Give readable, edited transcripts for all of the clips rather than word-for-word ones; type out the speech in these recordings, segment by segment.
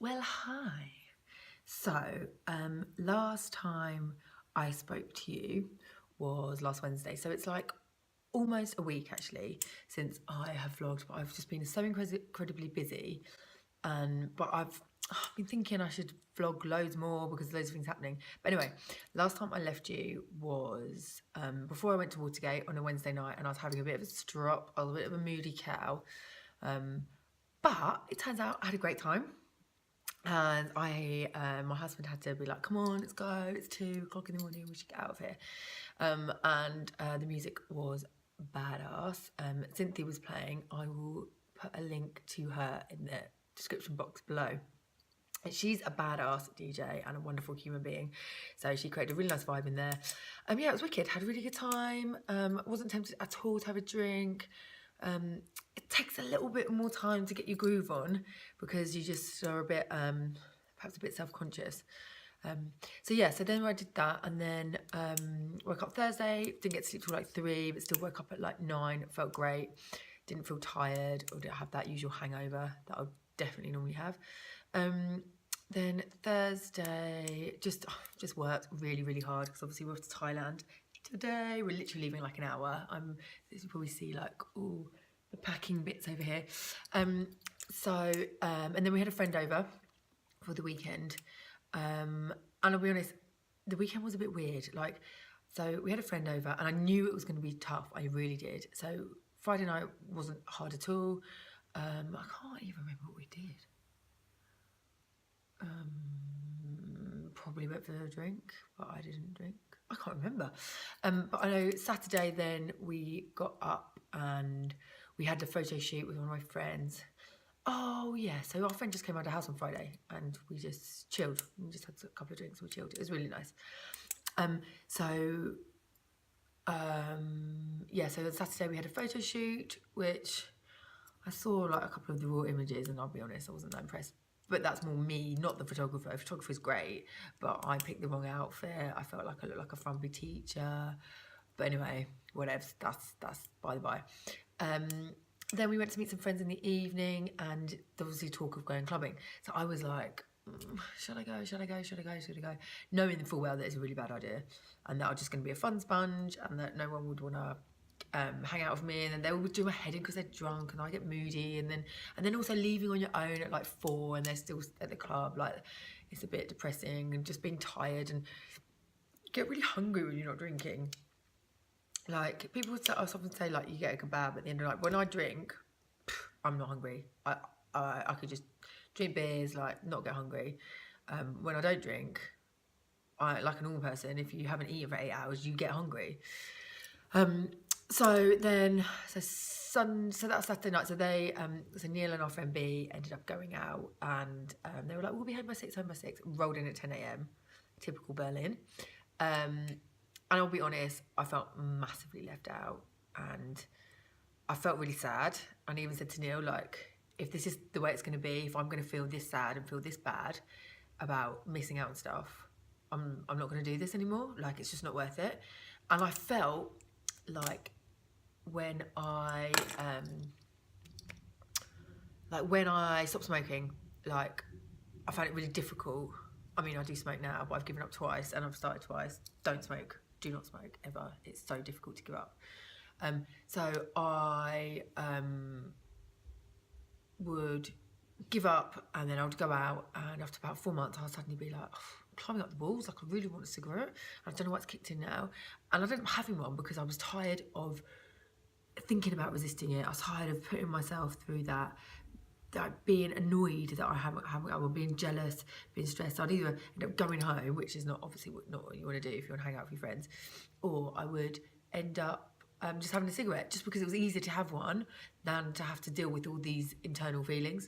Well, hi. So, last time I spoke to you was last Wednesday. So it's like almost a week actually since I have vlogged, but I've just been so incredibly busy. But I've been thinking I should vlog loads more because loads of things happening. But anyway, last time I left you was before I went to Watergate on a Wednesday night, and I was having a bit of a strop. I was a bit of a moody cow. But it turns out I had a great time. And my husband had to be like, come on, let's go. It's 2 o'clock in the morning. We should get out of here. The music was badass. Cynthia was playing. I will put a link to her in the description box below. She's a badass DJ and a wonderful human being. So she created a really nice vibe in there. Yeah, it was wicked. Had a really good time. Wasn't tempted at all to have a drink. It takes a little bit more time to get your groove on because you just are a bit, perhaps a bit self-conscious. So then I did that, and then woke up Thursday, didn't get to sleep till like 3, but still woke up at like 9, it felt great, didn't feel tired or didn't have that usual hangover that I would definitely normally have. Then Thursday, just worked really, really hard because obviously we're off to Thailand today. We're literally leaving like an hour. As you probably see, like all the packing bits over here. And then we had a friend over for the weekend. And I'll be honest, the weekend was a bit weird. So we had a friend over, and I knew it was going to be tough. I really did. So Friday night wasn't hard at all. I can't even remember what we did. Probably went for a drink, but I didn't drink. I can't remember. But I know Saturday then we got up and we had a photo shoot with one of my friends. Oh yeah, so our friend just came out of the house on Friday and we just chilled. We just had a couple of drinks, we chilled. It was really nice. So then Saturday we had a photo shoot, which I saw like a couple of the raw images, and I'll be honest, I wasn't that impressed. But that's more me, not the photographer. The photographer's great, but I picked the wrong outfit. I felt like I looked like a frumpy teacher. But anyway, whatever, that's by the by. Then we went to meet some friends in the evening, and there was the talk of going clubbing. So I was like, should I go? Knowing the full well that it's a really bad idea, and that I was just going to be a fun sponge, and that no one would want to hang out with me, and then they would do my head in because they're drunk, and I get moody, and then also leaving on your own at like 4, and they're still at the club. Like, it's a bit depressing, and just being tired, and you get really hungry when you're not drinking. Like, people often say like you get a kebab at the end of the night. When I drink, I'm not hungry. I could just drink beers, like not get hungry. When I don't drink, like a normal person, if you haven't eaten for 8 hours, you get hungry. So that was Saturday night. So Neil and our friend B ended up going out, and they were like, we'll be home by 6. Rolled in at 10 a.m. Typical Berlin. And I'll be honest, I felt massively left out, and I felt really sad. And I even said to Neil, like, if this is the way it's going to be, if I'm going to feel this sad and feel this bad about missing out on stuff, I'm not going to do this anymore. Like, it's just not worth it. And I felt like when I stopped smoking, like, I found it really difficult. I mean, I do smoke now, but I've given up twice, and I've started twice. Don't smoke. Do not smoke ever. It's so difficult to give up. So I would give up, and then I would go out, and after about 4 months, I would suddenly be like, oh, I'm climbing up the walls, like I really want a cigarette. I don't know what's kicked in now. And I didn't having one because I was tired of thinking about resisting it. I was tired of putting myself through that being annoyed that I haven't, or being jealous, being stressed. I'd either end up going home, which is not what you want to do if you want to hang out with your friends, or I would end up just having a cigarette, just because it was easier to have one than to have to deal with all these internal feelings.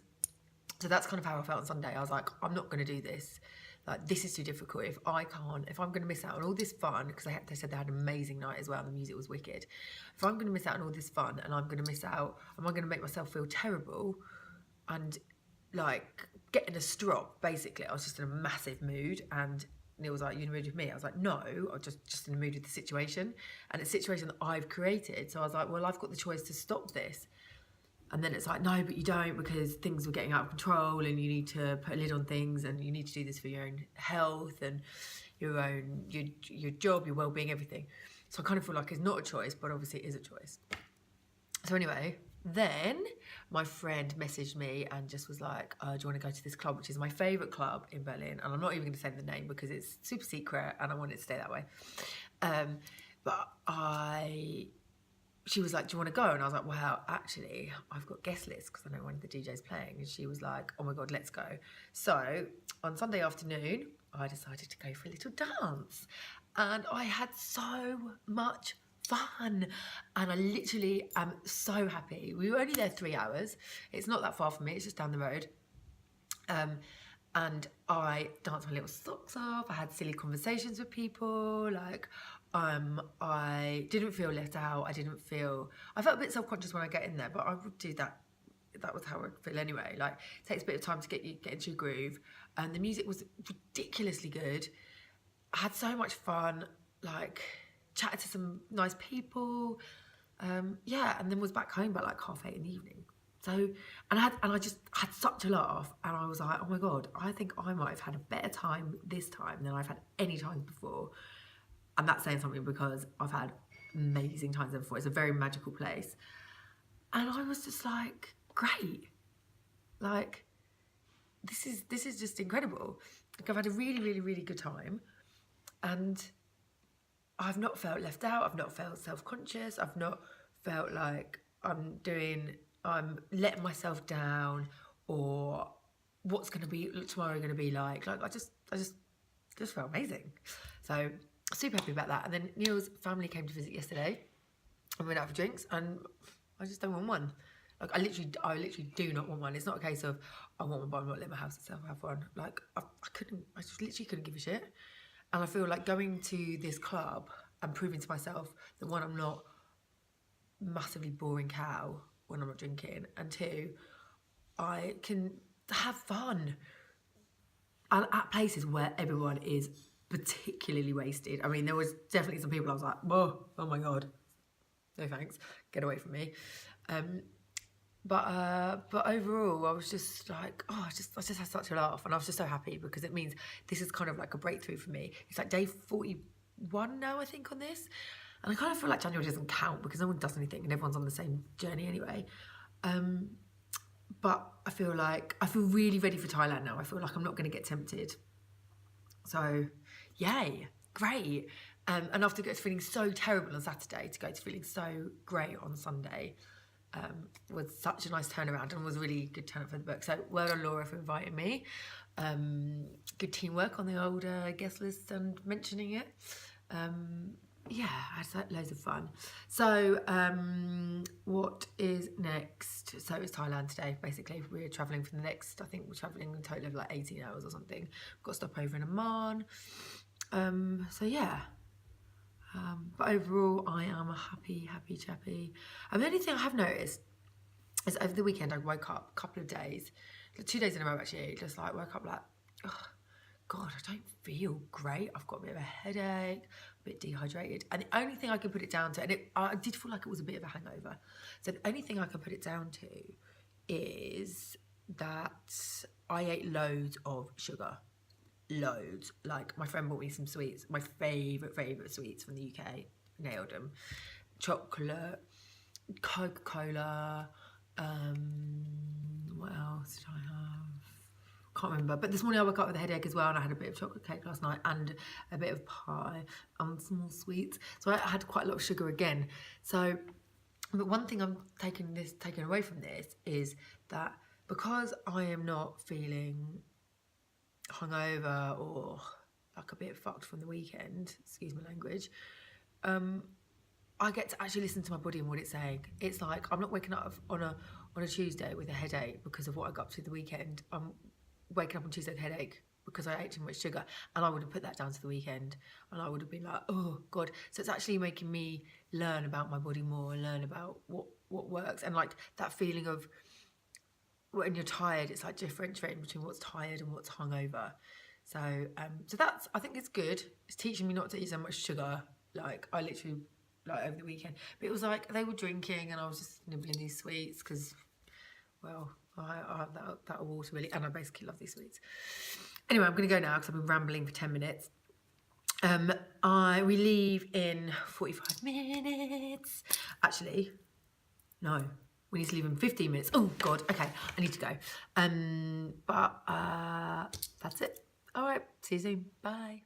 So that's kind of how I felt on Sunday. I was like, I'm not going to do this. Like, this is too difficult. If I'm going to miss out on all this fun, because they said they had an amazing night as well, and the music was wicked. If I'm going to miss out on all this fun, and I'm going to miss out, am I going to make myself feel terrible and like getting a strop? Basically, I was just in a massive mood, and Neil was like, you in a mood with me? I was like, no, I'm just in a mood with the situation, and it's a situation that I've created. So I was like, well, I've got the choice to stop this. And then it's like, no, but you don't, because things were getting out of control and you need to put a lid on things and you need to do this for your own health and your job, your well-being, everything. So I kind of feel like it's not a choice, but obviously it is a choice. So anyway, then my friend messaged me and just was like, do you want to go to this club, which is my favourite club in Berlin? And I'm not even going to say the name because it's super secret and I want it to stay that way. She was like, do you want to go? And I was like, well, actually, I've got guest lists because I know one of the DJs playing. And she was like, oh my God, let's go. So on Sunday afternoon, I decided to go for a little dance. And I had so much fun. And I literally am so happy. We were only there 3 hours. It's not that far from me. It's just down the road. And I danced my little socks off. I had silly conversations with people. Like, I didn't feel left out. I felt a bit self-conscious when I get in there, but I would do that. That was how I feel anyway. Like, it takes a bit of time to get into your groove. And the music was ridiculously good. I had so much fun, like, chatted to some nice people. And then was back home by like 8:30 in the evening. So, and I just had such a laugh, and I was like, oh my God, I think I might have had a better time this time than I've had any times before. And that's saying something because I've had amazing times there before. It's a very magical place. And I was just like, great. Like, this is just incredible. Like, I've had a really, really, really good time. And I've not felt left out. I've not felt self-conscious. I've not felt like I'm letting myself down, or what's going to be tomorrow going to be like. Like, I just felt amazing. So super happy about that. And then Neil's family came to visit yesterday and we went out for drinks, and I just don't want one. Like, I literally do not want one. It's not a case of I want one but I'm not letting my house itself have one. Like, I just literally couldn't give a shit. And I feel like going to this club and proving to myself that, one, I'm not massively boring cow when I'm not drinking, and two, I can have fun. And at places where everyone is particularly wasted. I mean, there was definitely some people I was like, oh my God, no thanks, get away from me. But overall, I was just like, I just had such a laugh, and I was just so happy because it means this is kind of like a breakthrough for me. It's like day 41 now, I think, on this, and I kind of feel like January doesn't count because no one does anything and everyone's on the same journey anyway. But I feel really ready for Thailand now. I feel like I'm not going to get tempted. So, yay, great. And after feeling so terrible on Saturday, to go to feeling so great on Sunday was such a nice turnaround, and was a really good turn up for the book. So well done, Laura, for inviting me. Good teamwork on the old guest list and mentioning it. I had loads of fun. So what is next? So it's Thailand today, basically. We're travelling for the next, I think we're travelling a total of like 18 hours or something. We've got to stop over in Amman. But overall, I am a happy chappy. And the only thing I have noticed is over the weekend I woke up a couple of days, 2 days in a row actually, just like woke up like, oh God, I don't feel great. I've got a bit of a headache, a bit dehydrated. And the only thing I can put it down to, and I did feel like it was a bit of a hangover. So the only thing I can put it down to is that I ate loads of sugar. Loads. Like, my friend bought me some sweets, my favourite sweets from the UK. Nailed them. Chocolate, Coca-Cola, what else did I have? Can't remember. But this morning I woke up with a headache as well, and I had a bit of chocolate cake last night and a bit of pie and some more sweets. So I had quite a lot of sugar again. So, but one thing I'm taking away from this is that because I am not feeling hungover or like a bit fucked from the weekend, excuse my language, I get to actually listen to my body and what it's saying. It's like I'm not waking up on a Tuesday with a headache because of what I got up to the weekend. I'm waking up on Tuesday with a headache because I ate too much sugar, and I would have put that down to the weekend, and I would have been like, oh God. So it's actually making me learn about my body more and learn about what works, and like that feeling of when you're tired, it's like differentiating between what's tired and what's hungover. So that's, I think it's good. It's teaching me not to eat so much sugar. Like, I literally, like, over the weekend, but it was like they were drinking and I was just nibbling these sweets because well, that water really, and I basically love these sweets. Anyway, I'm going to go now because I've been rambling for 10 minutes. We leave in 45 minutes. Actually, no, we need to leave in 15 minutes. Oh God, okay, I need to go. But that's it. All right, see you soon. Bye.